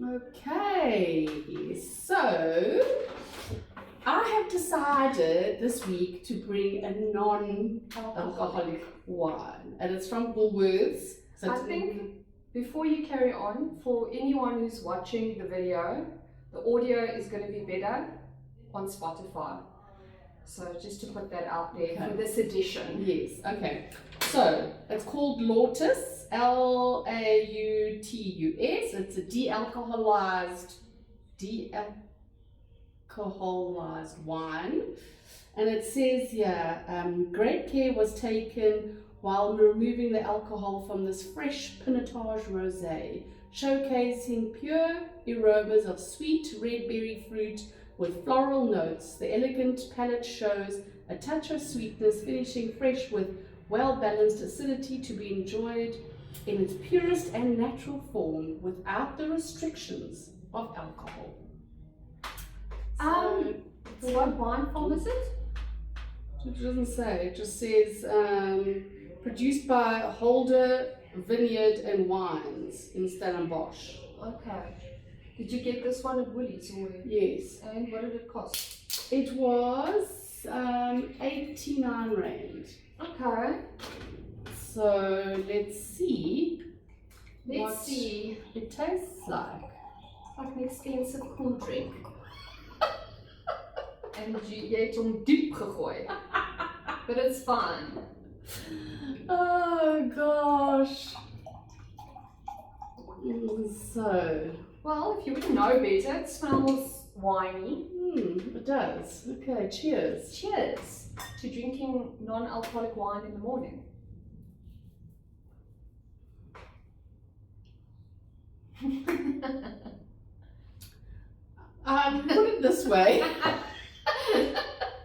Okay, so I have decided this week to bring a non-alcoholic wine, and it's from Woolworths. So I think before you carry on, for anyone who's watching the video, the audio is going to be better on Spotify. So just to put that out there for this edition. Yes, okay. So it's called Lautus, Lautus. It's a de-alcoholized wine. And it says here, great care was taken while removing the alcohol from this fresh Pinotage rosé, showcasing pure aromas of sweet red berry fruit with floral notes. The elegant palate shows a touch of sweetness, finishing fresh with well-balanced acidity to be enjoyed in its purest and natural form without the restrictions of alcohol. What wine form is it? It doesn't say, it just says produced by Holder Vineyard and Wines in Stellenbosch. Okay. Did you get this one at Woolies or where? Yes. And what did it cost? It was 89 Rand. Okay. So let's see. Let's see. It tastes like. It's like an expensive cool drink. En jy het hom diep gegooi. But it's fine. Oh gosh. So. Well, if you wouldn't know better, it smells winey. It does. Okay, cheers. Cheers to drinking non-alcoholic wine in the morning. Put it this way.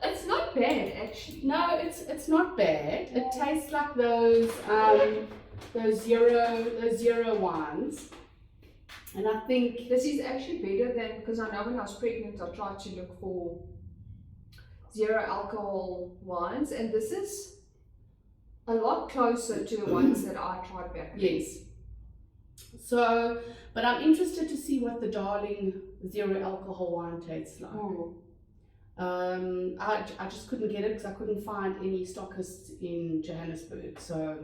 It's not bad, actually. No, it's not bad. It tastes like those zero wines. And I think this is actually better than, because I know when I was pregnant I tried to look for zero alcohol wines, and this is a lot closer to the ones that I tried back then. Yes. So, but I'm interested to see what the Darling zero alcohol wine tastes like. I just couldn't get it because I couldn't find any stockists in Johannesburg. So,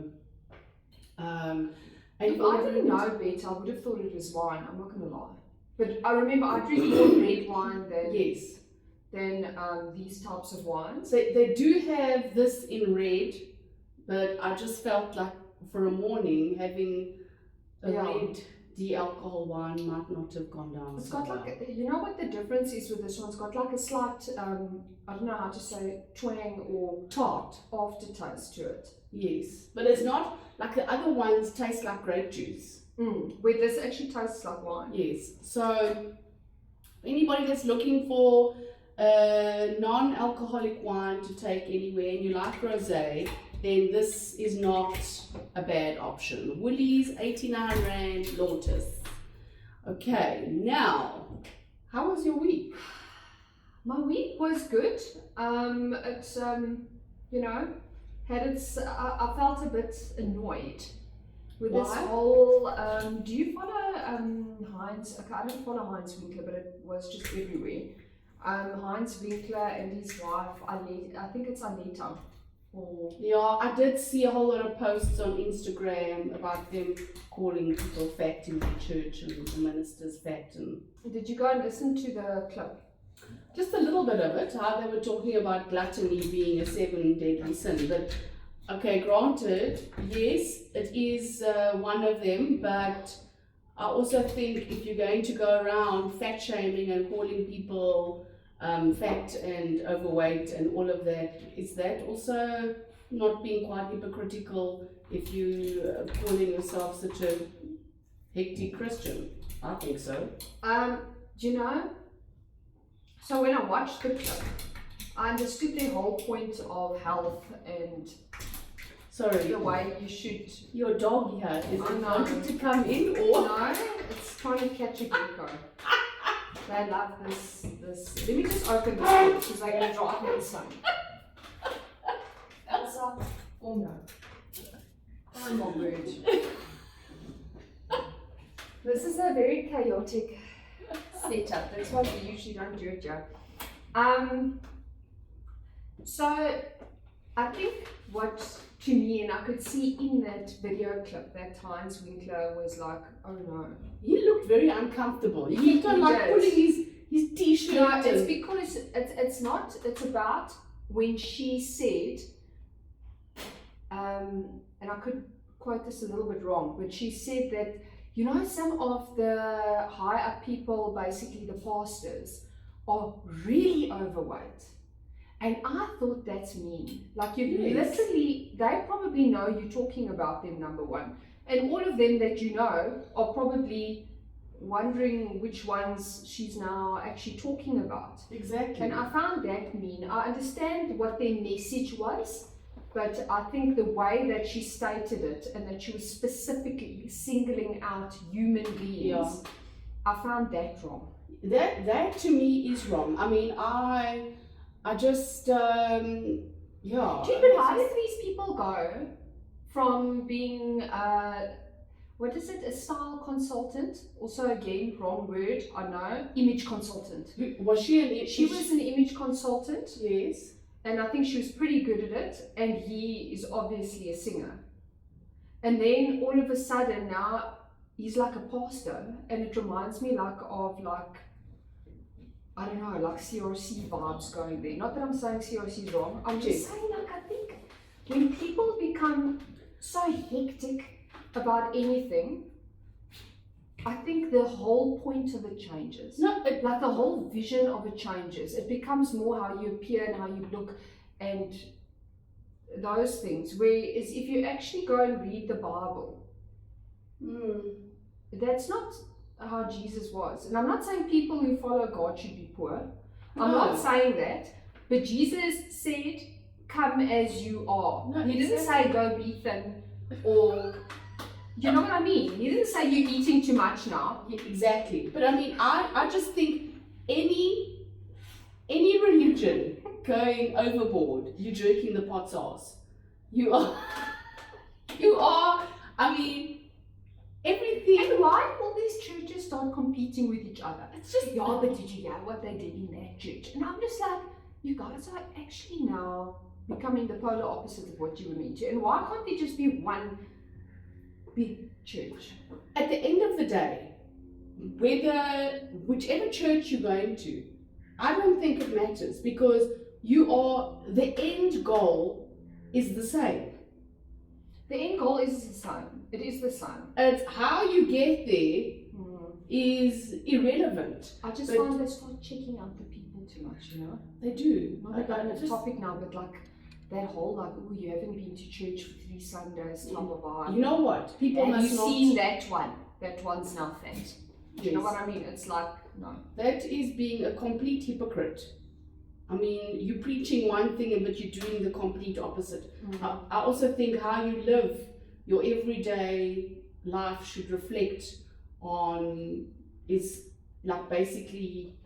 if I didn't know better, I would have thought it was wine. I'm not going to lie. But I remember I drink more red wine than these types of wines. They do have this in red, but I just felt like for a morning having a red de-alcohol wine might not have gone down. It's got like, you know what the difference is with this one? It's got like a slight, I don't know how to say, twang or tart aftertaste to it. Yes, but it's not like the other ones taste like grape juice. Where this actually tastes like wine. Yes, so anybody that's looking for a non-alcoholic wine to take anywhere and you like rosé, then this is not a bad option. Woolies, 89 Rand, Lautus. Okay, now, how was your week? My week was good. It's, you know, had its, I felt a bit annoyed with this whole, do you follow Heinz? Okay, I don't follow Heinz Winckler, but it was just everywhere. Heinz Winckler and his wife, I think it's Anita. Yeah, I did see a whole lot of posts on Instagram about them calling people fat in the church and the ministers fat. And did you go and listen to the clip? Just a little bit of it, how they were talking about gluttony being a 7 deadly sin. But okay, granted, yes, it is one of them, but I also think if you're going to go around fat shaming and calling people fat and overweight and all of that, is that also not being quite hypocritical if you calling yourself such a hectic Christian? I think so. Do you know? So when I watched the clip, I understood the whole point of health and the way you should. Your dog here is wanting to come in, or no? It's trying to catch a gecko. They love this. Let me just open this one because they're going to drive me insane. Elsa, oh no. Oh my word. This is a very chaotic setup. That's why we usually don't do it, Joe. So I think what to me, and I could see in that video clip that Heinz Winckler was like, oh no. He looked very uncomfortable. He kept on like did. pulling his t-shirt. No, it's because it's not, it's about when she said, and I could quote this a little bit wrong, but she said that, you know, some of the high up people, basically the pastors, are really overweight. And I thought that's mean. Like you literally, they probably know you're talking about them, number one. And all of them that you know are probably wondering which ones she's now actually talking about. Exactly. And I found that mean. I understand what their message was, but I think the way that she stated it and that she was specifically singling out human beings, I found that wrong. That to me is wrong. I mean, I just, yeah. Gee, but how did these people go from being, what is it, a style consultant? Also, again, wrong word, I know, image consultant. Was she She was an image consultant. Yes. And I think she was pretty good at it, and he is obviously a singer. And then all of a sudden now he's like a pastor, and it reminds me of I don't know, like CRC vibes going there. Not that I'm saying CRC is wrong, I'm just saying, like, I think when people become so hectic about anything, I think the whole point of it changes. No, like the whole vision of it changes. It becomes more how you appear and how you look and those things. Whereas if you actually go and read the Bible, that's not how Jesus was. And I'm not saying people who follow God should be poor. No. I'm not saying that. But Jesus said, come as you are. No, he didn't say go be thin or... You know what I mean? He didn't say you're eating too much now. Yeah, exactly. But I mean, I just think any religion going overboard, you're jerking the pot's ass. You are, I mean, everything. And why all these churches start competing with each other? It's just, yeah, but did you hear what they did in that church? And I'm just like, you guys are actually now becoming the polar opposite of what you were meant to. And why can't there just be one big church? At the end of the day, whichever church you're going to, I don't think it matters, because the end goal is the same. The end goal is the same. It is the same. It's how you get there is irrelevant. I just find they start checking out the people too much, you know? They do. Not about the topic now, but like that whole, like, oh, you haven't been to church for 3 Sundays, blah, blah, blah. You know what? People have must you seen that one? That one's now fat. Do you know what I mean? It's like, no. That is being a complete hypocrite. I mean, you're preaching one thing, but you're doing the complete opposite. I also think how you live, your everyday life should reflect on, is like basically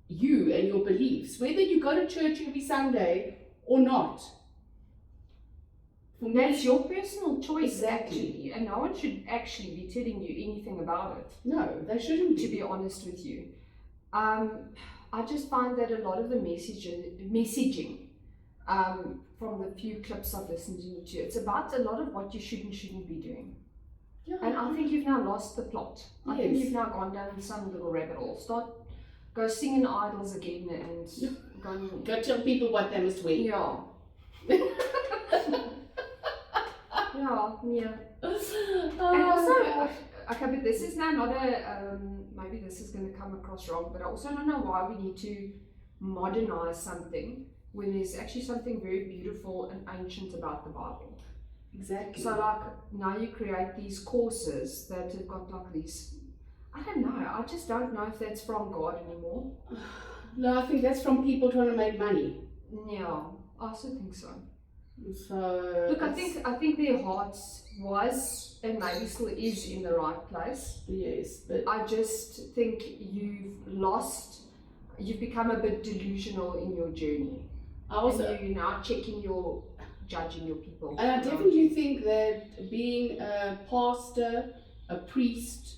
you and your beliefs. Whether you go to church every Sunday or not. That's your personal choice, exactly. Actually, and no one should actually be telling you anything about it. No, they shouldn't be. To be honest with you, I just find that a lot of the messaging from the few clips I've listened to, it's about a lot of what you shouldn't be doing. Yeah. And I think you've now lost the plot. I think you've now gone down some little rabbit hole. Go singing idols again and go tell people what they must wear. Yeah. Yeah. And also, okay, but this is now not a, maybe this is going to come across wrong, but I also don't know why we need to modernize something when there's actually something very beautiful and ancient about the Bible. Exactly. So like, now you create these courses that have got like these, I don't know, I just don't know if that's from God anymore. No, I think that's from people trying to make money. Yeah, I also think so. So look, I think their hearts was and maybe still is in the right place. Yes, but I just think you've become a bit delusional in your journey. And you're now judging your people. And I definitely think that being a pastor, a priest,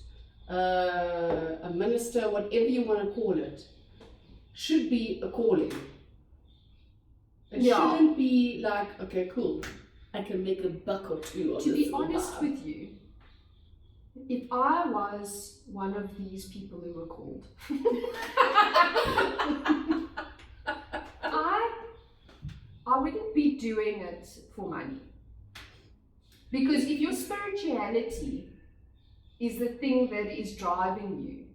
a minister, whatever you want to call it, should be a calling. It shouldn't be like, okay, cool, I can make a buck or two on To this be honest with you, if I was one of these people who were called, I wouldn't be doing it for money. Because if your spirituality is the thing that is driving you,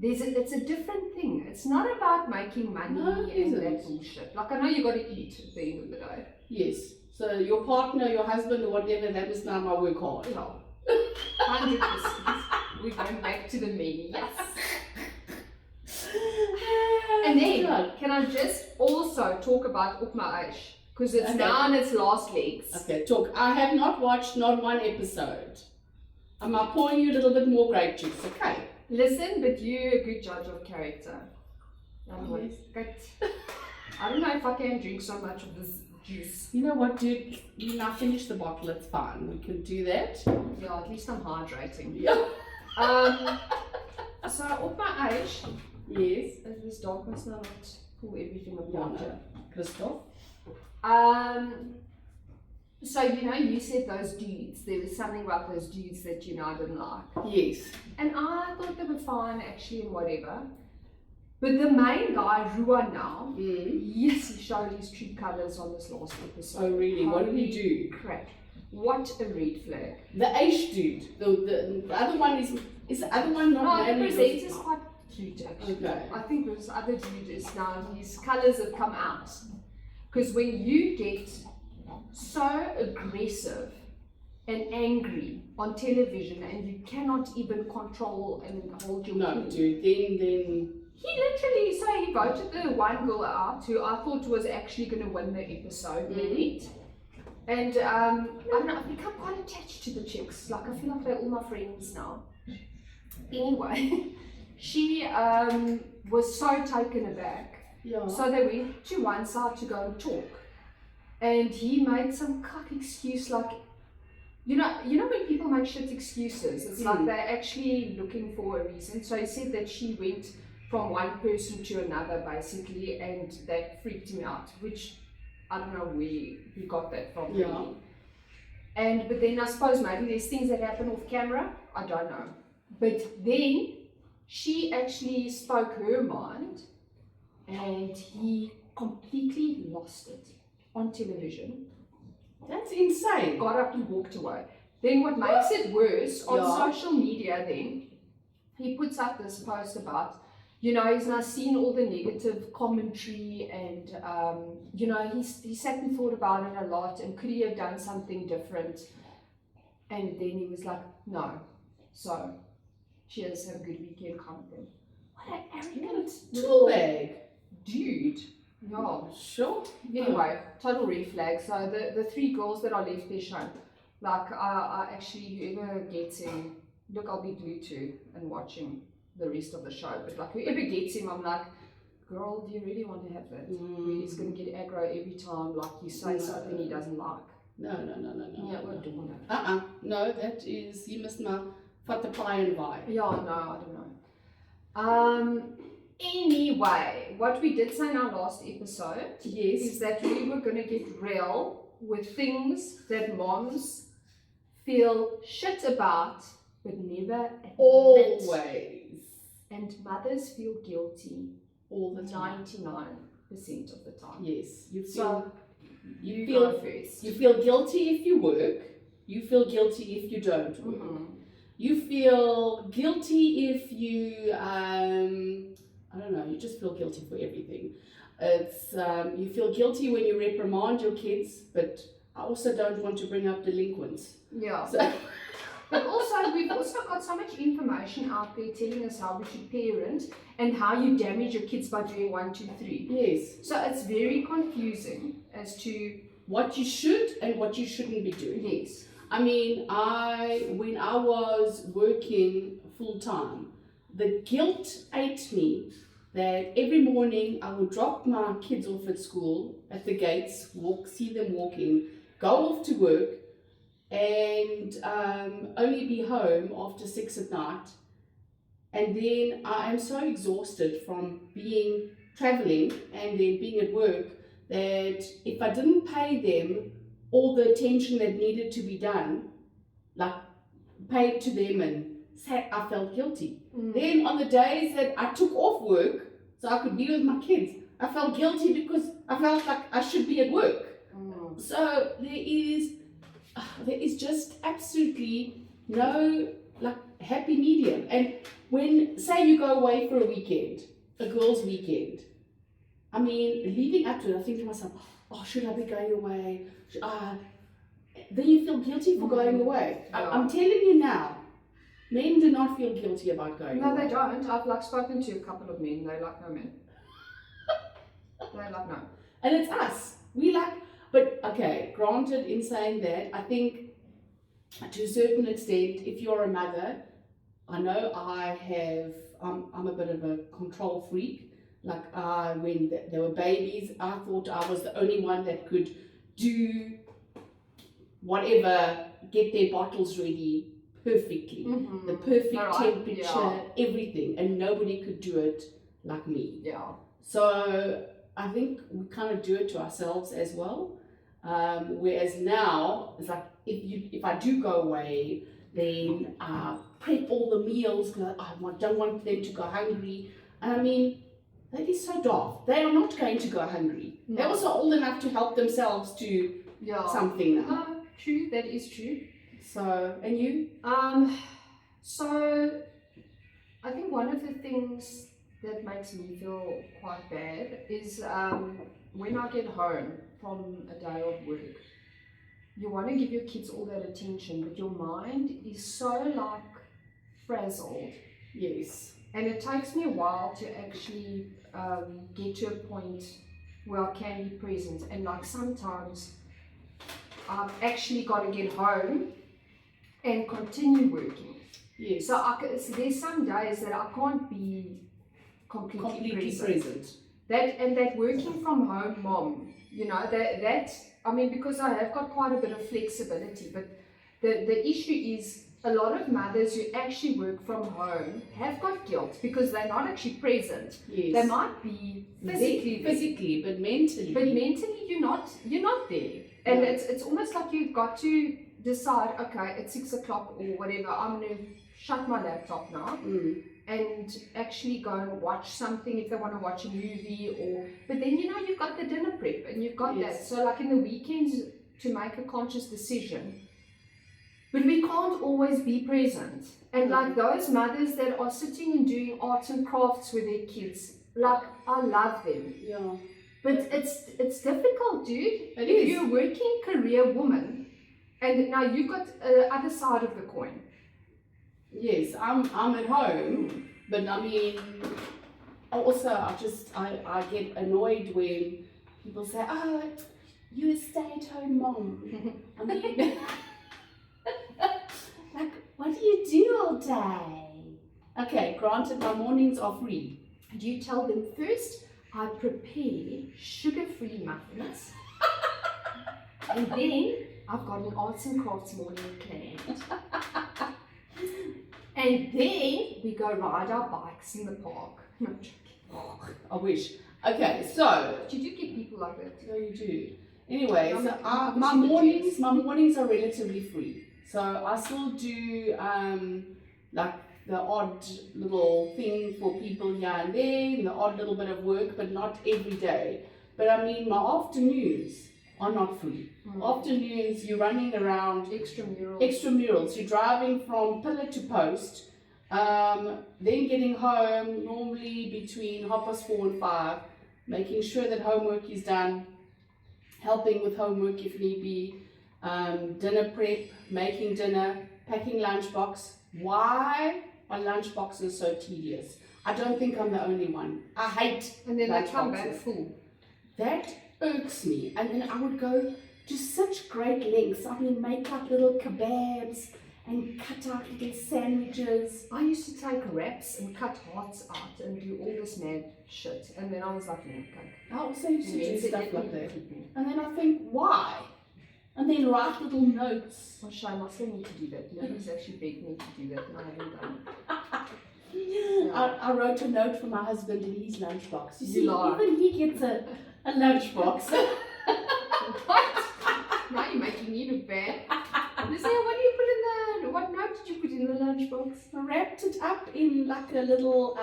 it's a different thing. It's not about making money and that bullshit. Like, I know you got to eat at the end of the day. Yes. So your partner, your husband, or whatever, that is now my work hard. No. 100%. We're going back to the menu. Yes. And then, can I just also talk about My Eish? Because it's now on its last legs. Okay, talk. I have not watched not one episode. I'm pouring you a little bit more grape juice, okay? Listen, but you're a good judge of character. Yes. I don't know if I can drink so much of this juice. You know what, dude? You now finish the bottle, it's fine. We can do that. Yeah, at least I'm hydrating. Yeah. So, My Eish. Yes. This dog must not pull everything apart. Christoph? So, you said those dudes, there was something about those dudes that I didn't like. Yes. And I thought they were fine actually and whatever. But the main guy, Ruan now, yes, he showed his true colours on this last episode. Oh really? What did he do? Crap. What a red flag. The Eish dude. The other one is the other one not? No, the presenter's quite cute actually. Okay. I think this other dude is now, his colours have come out. Because when you get so aggressive and angry on television and you cannot even control and hold your No, dude, then... He literally, so he voted the one girl out who I thought was actually going to win the episode, Lynette. And I don't know, I've become quite attached to the chicks. Like, I feel like they're all my friends now. Anyway, she was so taken aback. Yeah. So they went to one side to go and talk. And he made some cuck excuse like, you know when people make shit excuses, it's like they're actually looking for a reason. So he said that she went from one person to another basically, and that freaked him out, which I don't know where he got that from. Yeah. Really. But then I suppose maybe there's things that happen off camera, I don't know. But then she actually spoke her mind and he completely lost it on television. That's insane. Got up and walked away. Then what makes it worse, on social media then, he puts up this post about, he's now seen all the negative commentary and, he sat and thought about it a lot and could he have done something different? And then he was like, no. So, cheers, have a good weekend, kind of thing. What an arrogant tool bag. Dude. Yeah. Sure. Anyway, total red flag. So the three girls that are left there shown, like I actually, whoever gets him, look, I'll be glued to and watching the rest of the show. But like whoever gets him, I'm like, girl, do you really want to have that? He's going to get aggro every time, like you say something he doesn't like. No. Yeah, we're doing that. No, that is, you must not vat the pie and vibe. Yeah, no, I don't know. Anyway, what we did say in our last episode is that we were going to get real with things that moms feel shit about but never admit. Always. And mothers feel guilty all the time. 99% of the time. Yes. You feel guilty if you work. You feel guilty if you don't work. You feel guilty if you I don't know, you just feel guilty for everything. It's you feel guilty when you reprimand your kids, but I also don't want to bring up delinquents. Yeah. So. But also, we've also got so much information out there telling us how we should parent and how you damage your kids by doing 1, 2, 3. Yes. So it's very confusing as to what you should and what you shouldn't be doing. Yes. I mean, when I was working full time, the guilt ate me that every morning I would drop my kids off at school at the gates, see them walking, go off to work, and only be home after 6 at night and then I am so exhausted from traveling and then being at work that if I didn't pay them all the attention that needed to be done, like paid to them and I felt guilty. Then on the days that I took off work so I could be with my kids, I felt guilty because I felt like I should be at work. So there is just absolutely no like happy medium. And when say you go away for a weekend, a girls' weekend, I mean leading up to it, I think to myself, oh, should I be going away? Then you feel guilty for going away. I'm telling you now, men do not feel guilty about going away. No, they don't. I've like spoken to a couple of men. They're like, no, men. They're like, no. And it's us. We like, but okay, granted in saying that, I think to a certain extent, if you're a mother, I know I'm a bit of a control freak. Like when they were babies, I thought I was the only one that could do whatever, get their bottles ready perfectly, the perfect temperature, everything, and nobody could do it like me. Yeah. So I think we kind of do it to ourselves as well. Whereas now it's like if I do go away, then prep all the meals because I don't want them to go hungry. And I mean, that is so daft. They are not going to go hungry. No. They're also old enough to help themselves to something now. True, that is true. So, and you? So I think one of the things that makes me feel quite bad is when I get home from a day of work, you want to give your kids all that attention, but your mind is so like frazzled. Yes. And it takes me a while to actually get to a point where I can be present. And like sometimes I've actually got to get home and continue working. Yes. So there's some days that I can't be completely present. That working from home mom, you know, that I mean, because I have got quite a bit of flexibility, but the issue is a lot of mothers who actually work from home have got guilt because they're not actually present. Yes. They might be physically, but mentally. But mentally, you're not there. And it's almost like you've got to decide, okay, at 6 o'clock or whatever, I'm going to shut my laptop now and actually go and watch something if they want to watch a movie but then, you know, you've got the dinner prep and you've got that. So like in the weekends to make a conscious decision, but we can't always be present. And like those mothers that are sitting and doing arts and crafts with their kids, like I love them. Yeah. But it's difficult, dude. If you're a working career woman, and now you've got the other side of the coin. Yes, I'm at home, but I mean, also I get annoyed when people say, "Oh, you're a stay-at-home mom." I mean, like, what do you do all day? Okay, granted, my mornings are free. Do you tell them first? I prepare sugar-free muffins, and then I've got an arts and crafts morning planned. And then we go ride our bikes in the park. No, I'm joking. I wish. Okay, so. But you do get people like that. No, you do. Anyway, so my mornings are relatively free. So I still do like the odd little thing for people here and there, the odd little bit of work, but not every day. But I mean, my afternoons are not free. Afternoons, you're running around extramurals. You're driving from pillar to post, then getting home normally between 4:30 and 5, making sure that homework is done, helping with homework if need be, dinner prep, making dinner, packing lunchbox. Why are lunchboxes so tedious? I don't think I'm the only one. I hate and then lunch they come boxes. back full. That irks me. And then I would go to such great lengths. I mean, make up little kebabs and cut out little sandwiches. I used to take wraps and cut hearts out and do all this mad shit. And then I was like, no, okay. I also used to do stuff like that. And then I think, why? And then write little notes. Oh, shame, I still need to do that. Nobody's actually begged me to do that and I haven't done it. I wrote a note for my husband in his lunchbox. You see, lie. even he gets a lunchbox. What? Now you're making me look bad. Lucia, what note did you put in the lunchbox? I wrapped it up in like a little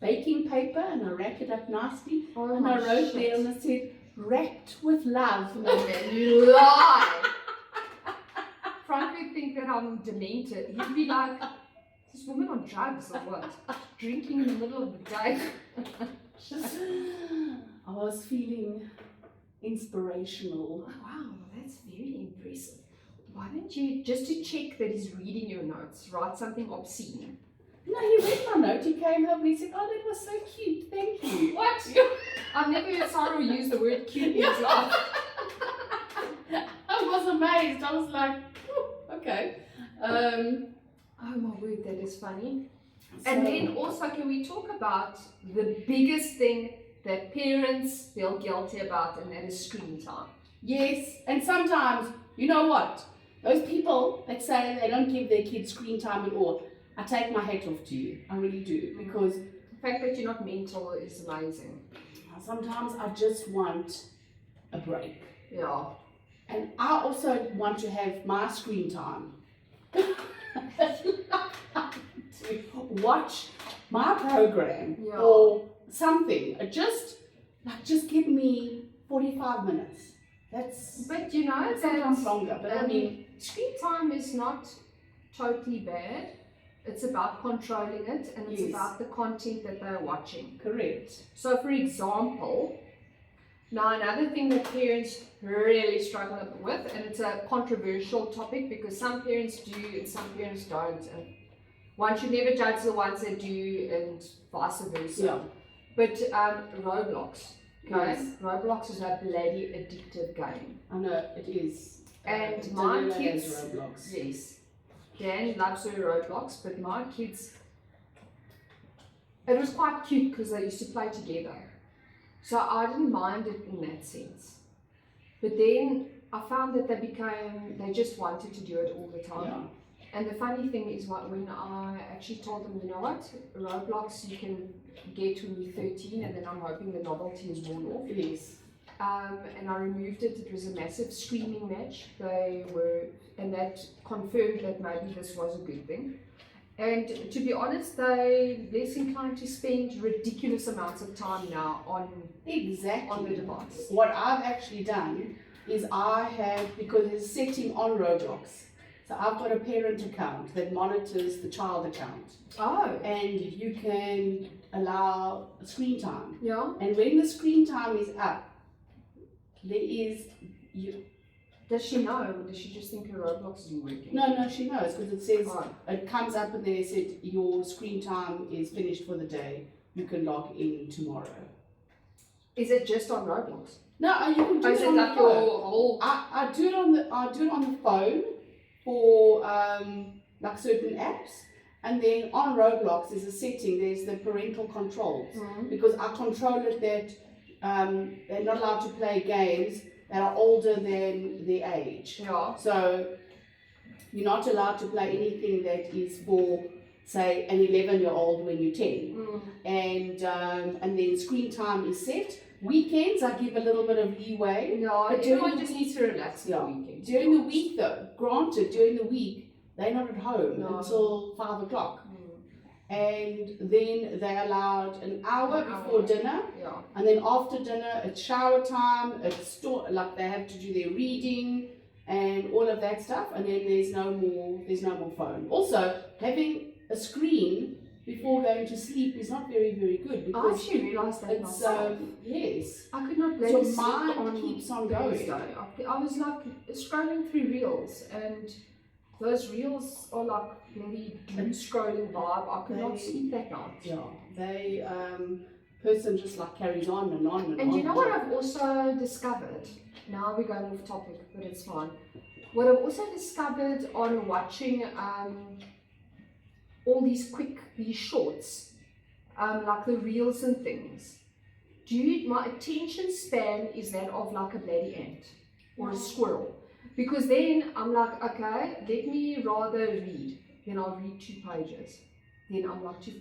baking paper, and I wrapped it up nicely. Oh, and I wrote there and I said, wrapped with love. No, man, you lie. Frank would think that I'm demented. He'd be like, this woman on drugs or what? Drinking in the middle of the day. I was feeling inspirational. Oh, wow, that's very impressive. Why don't you, just to check that he's reading your notes, write something obscene? No, he read my note. He came home and he said, oh, that was so cute. Thank you. What? I've never heard Sarah use the word cute in his life. I was amazed. I was like, okay. Oh my word, that is funny. And then also, can we talk about the biggest thing that parents feel guilty about, and that is screen time? Yes, and sometimes, you know what? Those people that say they don't give their kids screen time at all, I take my hat off to you. I really do. Because the fact that you're not mental is amazing. Sometimes I just want a break. Yeah. And I also want to have my screen time. To watch my program or something. Just give me 45 minutes. But you know, sometimes longer. But I mean, screen time is not totally bad. It's about controlling it, and it's about the content that they're watching. Correct. So, for example, now another thing that parents really struggle with, and it's a controversial topic because some parents do and some parents don't, and one should never judge the ones that do and vice versa. Yeah. But Roblox, okay? Yes. Roblox is a bloody addictive game. I know, it is. And my kids, Roblox. yes, Dan loves her Roblox, but my kids, it was quite cute because they used to play together. So I didn't mind it in that sense. But then I found that they just wanted to do it all the time. Yeah. And the funny thing is, when I actually told them, you know what, Roblox you can get when you're 13, and then I'm hoping the novelty is worn off. Yes. And I removed it. It was a massive screaming match. And that confirmed that maybe this was a good thing. And to be honest, they're less inclined to spend ridiculous amounts of time now on the device. What I've actually done is because there's a setting on Roblox. So I've got a parent account that monitors the child account. Oh. And you can allow screen time. Yeah. And when the screen time is up, Does she know, or does she just think her Roblox isn't working? No, she knows, because it says, it comes up and there said, your screen time is finished for the day. You can log in tomorrow. Is it just on Roblox? No, you can do it on the phone. I do it on the phone for like certain apps, and then on Roblox there's a setting. There's the parental controls, because I control it that they're not allowed to play games that are older than their age. Yeah. So you're not allowed to play anything that is for, say, an 11-year-old when you're 10. And then screen time is set. Weekends, I give a little bit of leeway. No, but everyone just needs to relax on the weekend. During the week, though, granted, during the week, they're not at home until 5 o'clock. And then they're allowed an hour before dinner. Yeah. And then after dinner, it's shower time. It's like they have to do their reading and all of that stuff. And then there's no more phone. Also, having a screen before going to sleep is not very, very good, because I actually realised that myself. Yes. I could not let so mine keeps on going. I was like scrolling through reels, and those reels are like really doom scrolling vibe. I could not sleep that night. Yeah, person just like carries on and on and on. And you know what I've also discovered? Now we're going off topic, but it's fine. What I've also discovered on watching all these shorts, like the reels and things. Dude, my attention span is that of like a bloody ant or a squirrel. Because then I'm like, okay, let me rather read. Then I'll read 2 pages. then I'm like too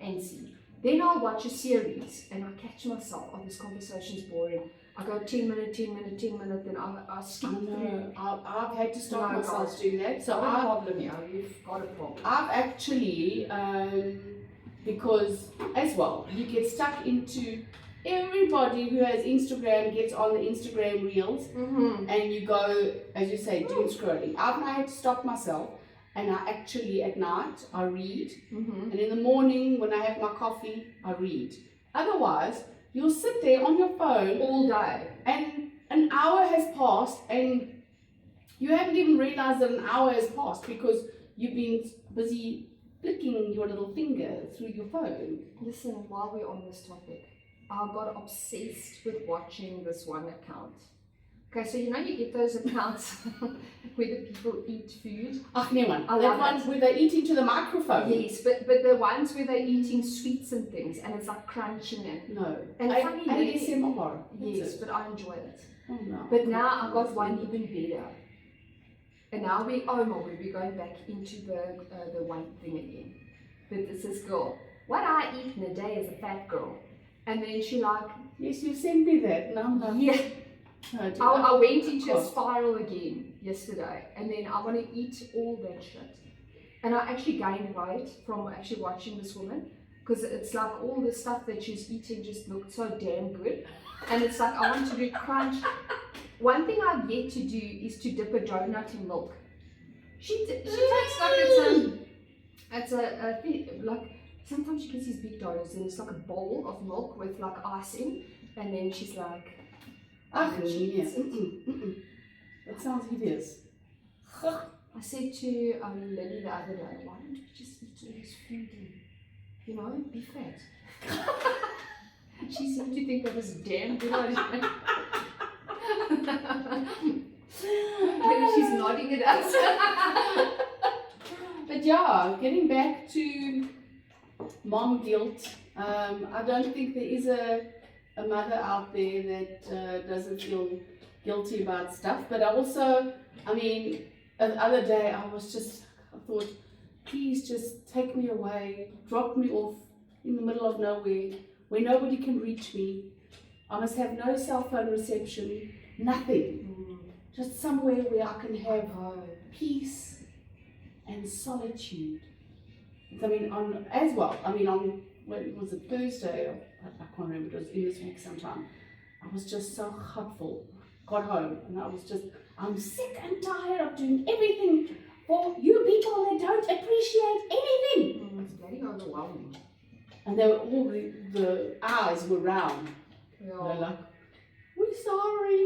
antsy. Then I'll watch a series and I catch myself, oh, this conversation's boring. I go 10 minutes, then I skip through. I've had to stop myself doing that. So I've got a problem here. You've got a problem. I've actually, because as well, you get stuck into everybody who has Instagram gets on the Instagram reels, and you go, as you say, doom scrolling. I've now had to stop myself, and I actually at night I read, and in the morning when I have my coffee I read. Otherwise, you'll sit there on your phone all day, and an hour has passed, and you haven't even realized that an hour has passed because you've been busy flicking your little finger through your phone. Listen, while we're on this topic, I got obsessed with watching this one account. Okay, so you know you get those accounts where the people eat food. Ach, nee man, I that love one it. where they're eating to the microphone. Yes, but the ones where they're eating sweets and things and it's like crunching and No. and funny ASMR. yes, but I enjoy it. Oh no. But now I got one even better. And now we're going back into the weight thing again. But it's this girl. What I eat in a day is a fat girl. And then she like, yes, you sent me that. No, no. yeah. No, I went into a spiral again yesterday, and then I want to eat all that shit. And I actually gained weight from actually watching this woman, because it's like all the stuff that she's eating just looked so damn good. And it's like I want to do crunch. One thing I've yet to do is to dip a donut in milk. She takes like it's a thing, like sometimes she gets these big donuts and it's like a bowl of milk with like icing, and then she's like, ach, genius. That sounds hideous. I said to Lily the other day, why don't we just eat all this food and, you know, be fat? She seemed to think that was a damn good idea. Maybe she's nodding at us. But yeah, getting back to mom guilt, I don't think there is a mother out there that doesn't feel guilty about stuff. But I mean, the other day I thought, please just take me away, drop me off in the middle of nowhere where nobody can reach me. I must have no cell phone reception, nothing. Just somewhere where I can have peace and solitude. I mean, on when was it, Thursday? I can't remember, it was in this week sometime. I was just so hurtful. Got home and I'm sick and tired of doing everything for you people that don't appreciate anything. It's very overwhelming. And they were all the eyes were round. Yeah. They're like, we're sorry.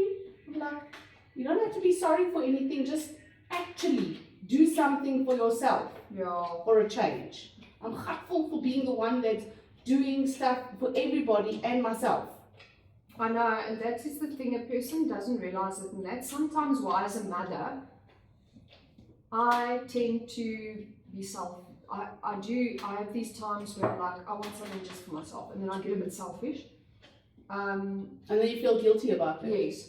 I'm like, you don't have to be sorry for anything, just actually do something for yourself. Yeah. For a change. I'm hurtful for being the one that's doing stuff for everybody and myself. I know, and that is the thing, a person doesn't realize it, and that's sometimes why as a mother I tend to be I have these times where I'm like, I want something just for myself, and then I get a bit selfish. And then you feel guilty about that. Yes.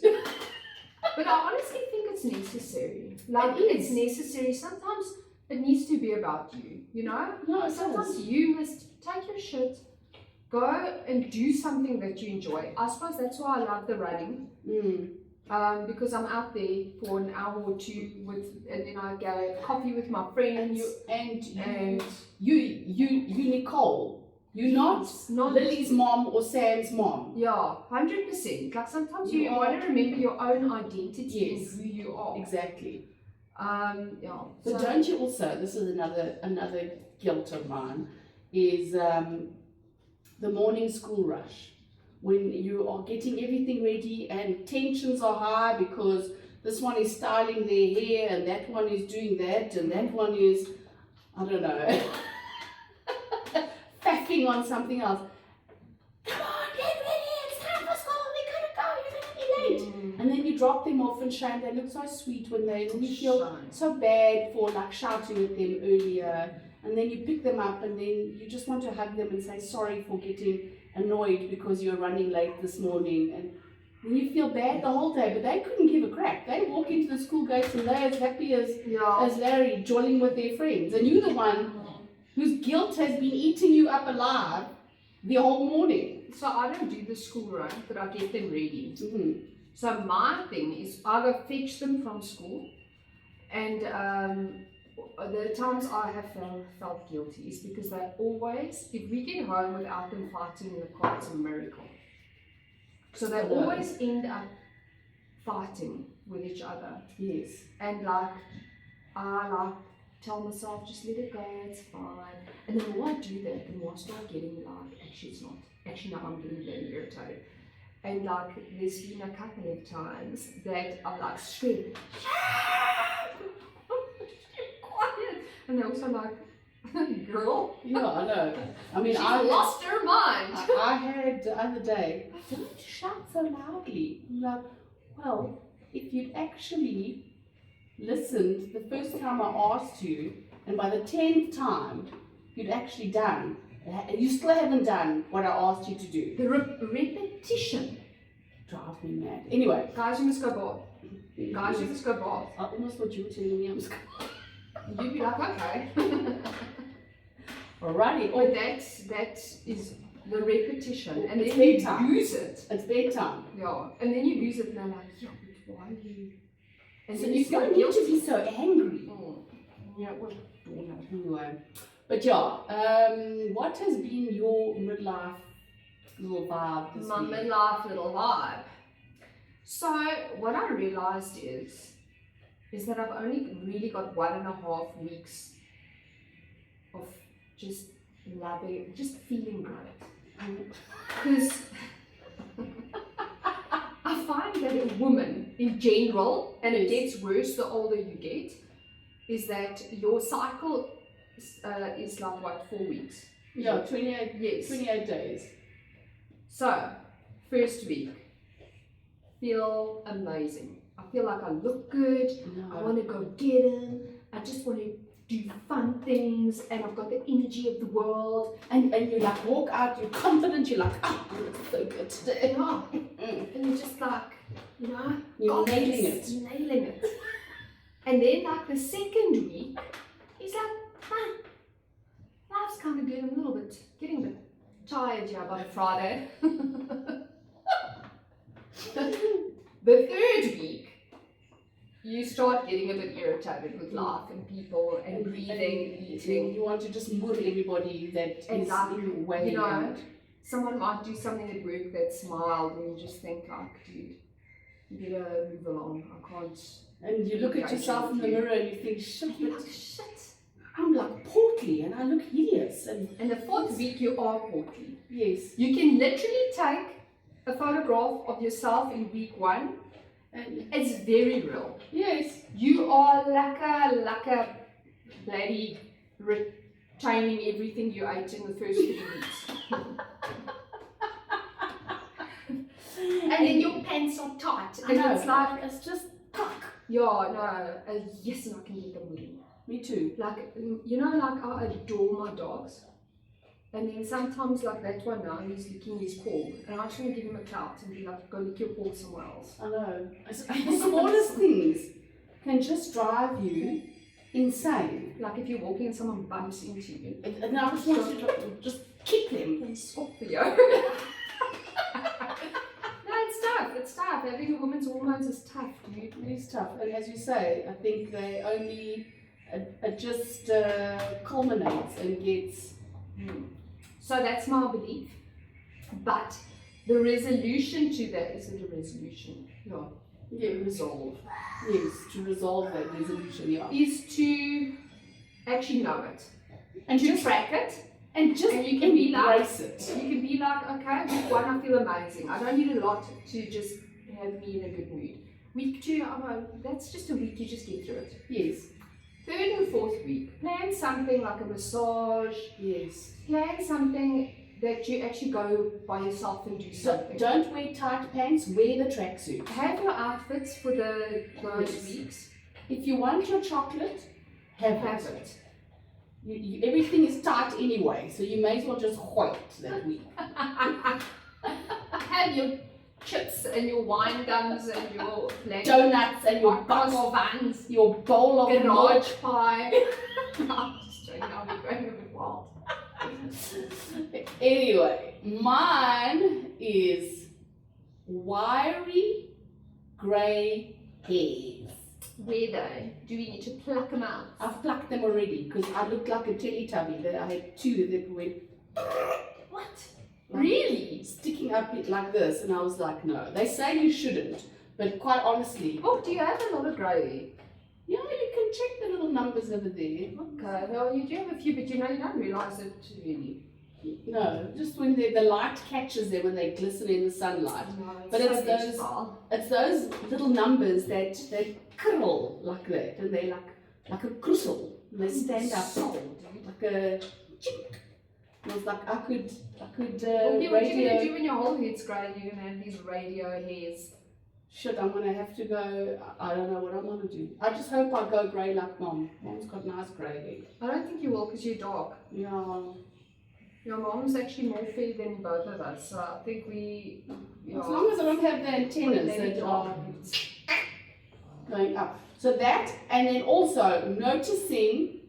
But I honestly think it's necessary. Like, it's necessary. Sometimes it needs to be about you, you know? No, sometimes you must take your shit, go and do something that you enjoy. I suppose that's why I love the running. Because I'm out there for an hour or two and then I go coffee with my friends. And you Nicole. You're not Lily's mom or Sam's mom. Yeah, 100%. Like sometimes you want to remember your own identity and who you are. Exactly. Yeah. But don't you also, this is another guilt of mine, is the morning school rush. When you are getting everything ready and tensions are high because this one is styling their hair and that one is doing that and that one is, I don't know, faffing on something else. Come on, get ready, it's time for school, we gotta go, you're gonna be late. And then you drop them off and shame, they look so sweet when you feel so bad for like shouting at them earlier. And then you pick them up and then you just want to hug them and say sorry for getting annoyed because you're running late this morning. And then you feel bad the whole day, but they couldn't give a crap. They walk into the school gates and they're as happy as Larry, jolling with their friends. And you're the one whose guilt has been eating you up alive the whole morning. So I don't do the school run, but I get them ready. Mm-hmm. So my thing is I go fetch them from school, and the times I have felt guilty is because they always, if we get home without them fighting in the car, it's a miracle. So they always end up fighting with each other. Yes. And like, I like tell myself, just let it go, it's fine. And the more I do that, the more I start getting like, actually it's not. Actually now I'm getting very irritated. And like, there's been a couple of times that I'm like screaming, keep quiet. And they're also like, girl. Yeah, I know. I mean, She's I lost her mind. I had the other day, don't shout so loudly. I'm like, well, if you'd actually listened the first time I asked you, and by the 10th time, you'd actually done, you still haven't done what I asked you to do. The repetition Drives me mad. Anyway. Guys, you must go bath. Guys, you must go bath. I almost thought you were telling me I'm just You'd be like, okay. Alrighty. But that is the repetition, and It's then you bedtime. use it. It's bedtime. Yeah, and then you use it, and they're like, yeah, but why are you? And So then you feel don't need to guilty. be so angry. Yeah, well, Anyway. But yeah, what has been your midlife little vibe this my week? midlife little vibe. So what I realized is that I've only really got 1.5 weeks of just loving, just feeling great. Because I find that a woman in general, and it gets worse the older you get, is that your cycle is like what, 4 weeks? Yeah, 28, Yes. 28 days. So, first week, feel amazing. I feel like I look good. I want to go get him. I just want to do fun things, and I've got the energy of the world. And you like walk out, you're confident, you're like, oh, I look so good today. Yeah. And you're just like, you know, You're got nailing this, it. Nailing it. And then like the second week, he's like, life's kind of good. I'm a little bit, getting a bit tired here by Friday. The third week, you start getting a bit irritated with life and people and breathing, eating. You want to just move everybody that And is like, in your way. you know, someone might do something at work that's mild, and you just think like, dude, you better move along. I can't. And you look at yourself in the mirror and you think, shit, You're like, shit. I'm like portly and I look hideous. And the fourth week, you are portly. Yes. You can literally take a photograph of yourself in week 1, and it's very real. Yes. You are like a bloody retaining everything you ate in the first 3 weeks. And then your pants are tight. And it's like, it's just tuck. yeah, no, yes, and I can get them moving. Me too. Like, you know, like I adore my dogs. And then sometimes, like that one now, he's licking his paw. And I just want to give him a clout and be like, go lick your paw somewhere else. I know. The smallest things can just drive you insane. Like if you're walking and someone bumps into you. And I just want you to just kick them. And stop for you. No, it's tough. It's tough. Having a woman's hormones is tough, dude. It is tough. And as you say, I think they only it just culminates and gets. So that's my belief. But the resolution to that, is it a resolution? Yeah, resolve. Yes, to resolve that resolution, yeah. Is to actually know it. And To track it. and just And you can be like, embrace it. You can be like, okay, week 1 I feel amazing. I don't need a lot to just have me in a good mood. Week 2, that's just a week, you just get through it. Yes. 3rd and 4th week, plan something like a massage. Yes. Plan something that you actually go by yourself and do something. Don't wear tight pants, wear the tracksuit. Have your outfits for those Yes. weeks. If you want your chocolate, have Have it. it. Everything is tight anyway, so you may as well just wait that week. Have your chips and your wine gums and your Donuts and your box box, of buns, your bowl of milk. garage pie. I'm just joking, I'll be going a bit wild. about. Anyway, mine is wiry grey hairs. Where though? Do we need to pluck them out? I've plucked them already because I looked like a Teletubby. I had two that went What? like, Really? sticking up it like this, and I was like, no. They say you shouldn't, but quite honestly, Oh, do you have a lot of grey? yeah, you can check the little numbers over there. Okay, well you do have a few, but you don't realise it really. No, just when the light catches them when they glisten in the sunlight. No, But so it's those- beautiful. It's those little numbers that curl like that, and they're like a crystal. And they stand up like a chink. And I was like, I could What are you going radio. to do when your whole head's grey? You're going to have these radio hairs. Shit, I'm gonna have to go. I don't know what I'm gonna do. I just hope I go grey like mom. Mom's got nice grey hair. I don't think you will because you're dark. Yeah. Your mom's actually more fair than both of us, so I think we. As long as I don't have the antennas that are going up. So that, and then also noticing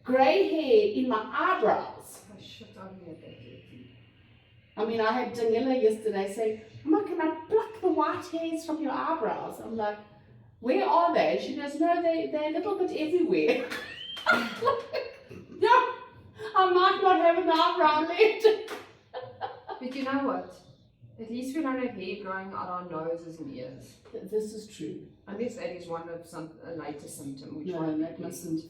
grey hair in my eyebrows. Oh shit, I didn't get that yet. I mean, I had Daniela yesterday saying, Mama, can I pluck the white hairs from your eyebrows? I'm like, where are they? She goes, no, they're a little bit everywhere. No, I might not have an eyebrow left. But you know what? At least we don't have hair growing out our noses and ears. This is true. Unless that is one of a later symptom. Which No, one that mustn't.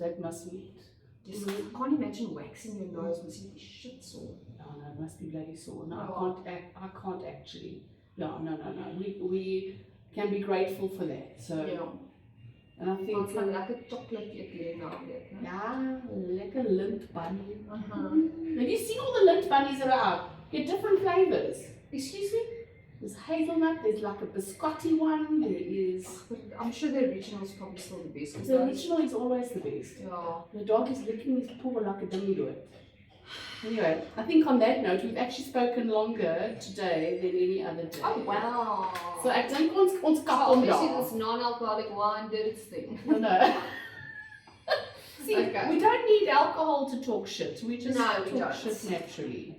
Just, I can't imagine waxing your nose must be shit sore. No, it must be bloody sore. No, Oh. I can't actually. No. We can be grateful for that. So, and I think. It's like a chocolate you're getting now. Yeah, like a lint bunny. Uh-huh. Have you seen all the lint bunnies that are out? Get different flavors. Excuse me? There's hazelnut, there's like a biscotti one, there is. But I'm sure the original is probably still the best. 'cause The those- original is always the best. Yeah. The dog is licking his paw like a dingo. Anyway, I think on that note, we've actually spoken longer today than any other day. Oh wow. So ek dink ons kap So hom obviously daar. this non-alcoholic wine did its thing. No. See, Okay. we don't need alcohol to talk shit. We just No, we talk don't. shit naturally.